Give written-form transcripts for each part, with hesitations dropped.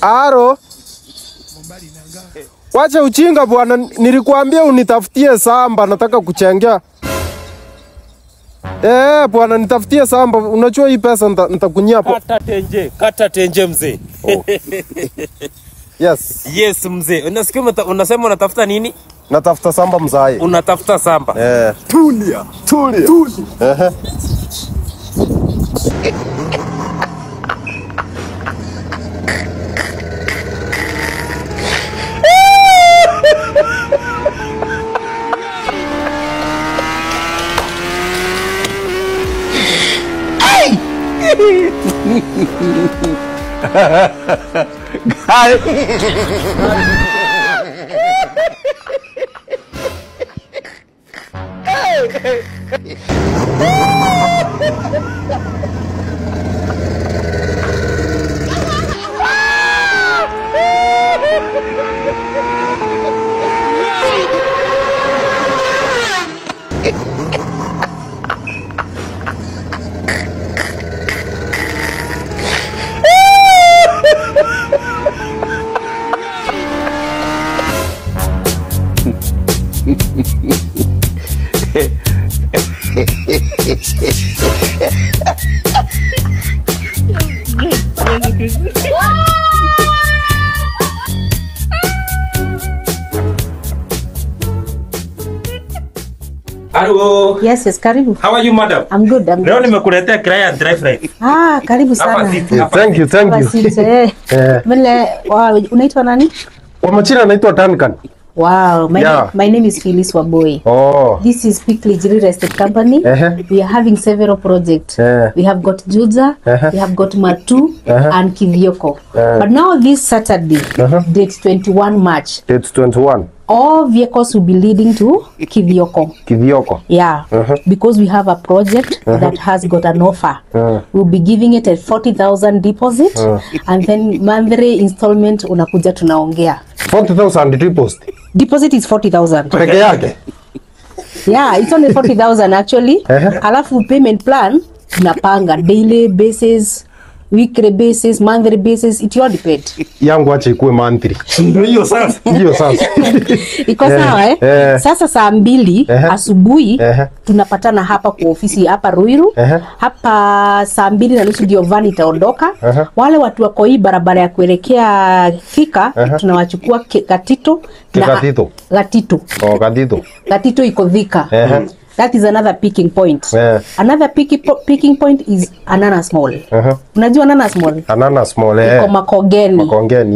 Aro. Wacha uchinga bwana, nilikuambia unitafutie samba, nataka kuchengea. Bwana nitafutie samba, unajua hii pesa nitakunyia hapo. Kata tenje mzee. Oh. Yes. Yes mzee. Unasikia unasema unatafuta nini? Natafuta samba mzai. Unatafuta samba. Tulia. Hello. Yes, karibu. How are you, madam? I'm good. Leo nimekuletea client drive right. Karibu sana. Thank you. Mele, unaitwa nani? Kwa majina naitwa Duncan. Wow, my name is Phyllis Waboi. This is Pickly Real Estate Company. We are having several projects. We have got Juja, we have got Matu, and Kivyoko. But now this Saturday, date 21 March. Date 21. All vehicles will be leading to Kivyoko. Yeah, because we have a project that has got an offer. We'll be giving it a 40,000 deposit, and then monthly installment unakuja tunaongea. 40,000 deposit. Deposit is 40,000. Peke yake? Yeah, it's only 40,000 actually. Alafu payment plan tunapanga daily basis, weekly basis, monthly basis, it all depend. Yangu acha ikuwe monthly. Ndio sasa. Iko sawa Sasa saa 2 asubuhi tunapatana hapa kwa ofisi hapa Ruiru. Hapa saa 2:30 ndio van itaondoka. Wale watu wako hii barabara ya kuelekea Thika tunawachukua Gatito. Gatito iko Thika. That is another picking point. Another picking point is Ananas Mall. Unajua Ananas Mall? Ananas Mall iko Makongeni.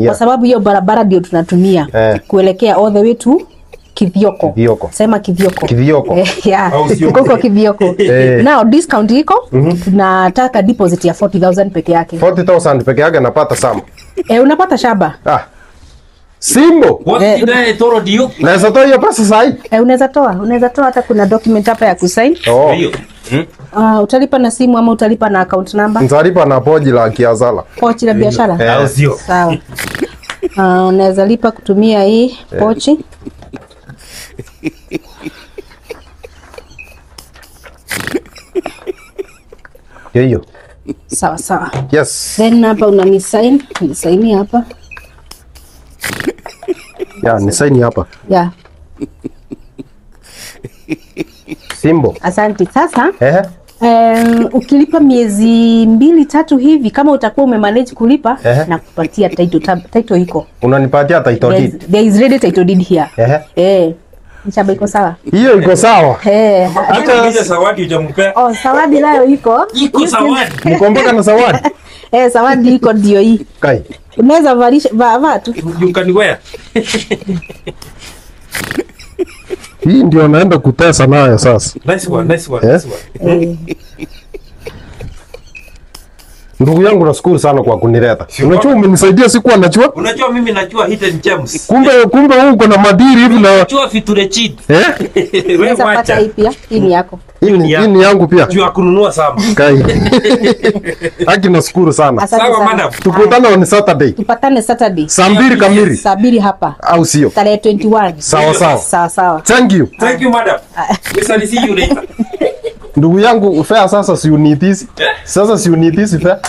Kwa sababu hiyo barabara ndio tunatumia kuelekea all the way to Kivyoko. Sema Kivyoko. Yeah. Koko Kivyoko. Now discount iko tunataka deposit ya 40,000 peke yake. 40,000 peke yake napata sama. Unapata shaba. Simbo. What did I told you? Naweza toa hiyo pesa sahi? Unaweza toa hata kuna document hapa ya kusign. Utalipa na simu ama utalipa na account number? Nitalipa na pochi la kiazala. Pochi la biashara? Sawa. Unaweza lipa kutumia hii pochi. Hiyo. Sawa. Yes. Then hapa unanisign, nisaini hapa. Nisaini hapa. Simbo. Asante. Sasa ukilipa miezi 2-3 hivi kama utakuwa umemanage kulipa na kupatia title iko. Unanipatia title deed? There is ready title deed here. Nishaba iko sawa? Hiyo iko sawa. Acha zawadi hujampea. Zawadi nayo iko. Iko zawadi. Nikombeka na zawadi. Zawadi iko ndio hii. Kai. Unaweza vaa tu. You can wear. Hii ndio naenda kutesa nayo sasa. Nice one. Ndugu yangu nashukuru sana kwa kunileta. Unajua umenisaidia sikuwa najua. Unajua mimi najua hidden gems. Kumbe wewe uko na madiri hivi na najua viture cheat. Wewe pata hii pia. Hii ni yako. Hii ni yangu pia. Jua kununua sama. Kai. Haki nashukuru sana. Sawa madam. Tukutane on Saturday. Tupatane Saturday. Saa 2 kamili. Saa 2 hapa. Au sio? Tarehe 21. Sawa. Thank you madam. We shall see you later. Ndugu yangu fare sasa si unitizi. Sasa si unitizi fare.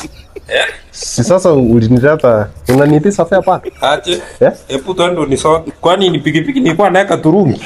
Si sasa ulinileta unaniitisha fare pale. Aje. Eh? Epu twende unisonge. Kwani ni pikipiki nilikuwa naweka turungi?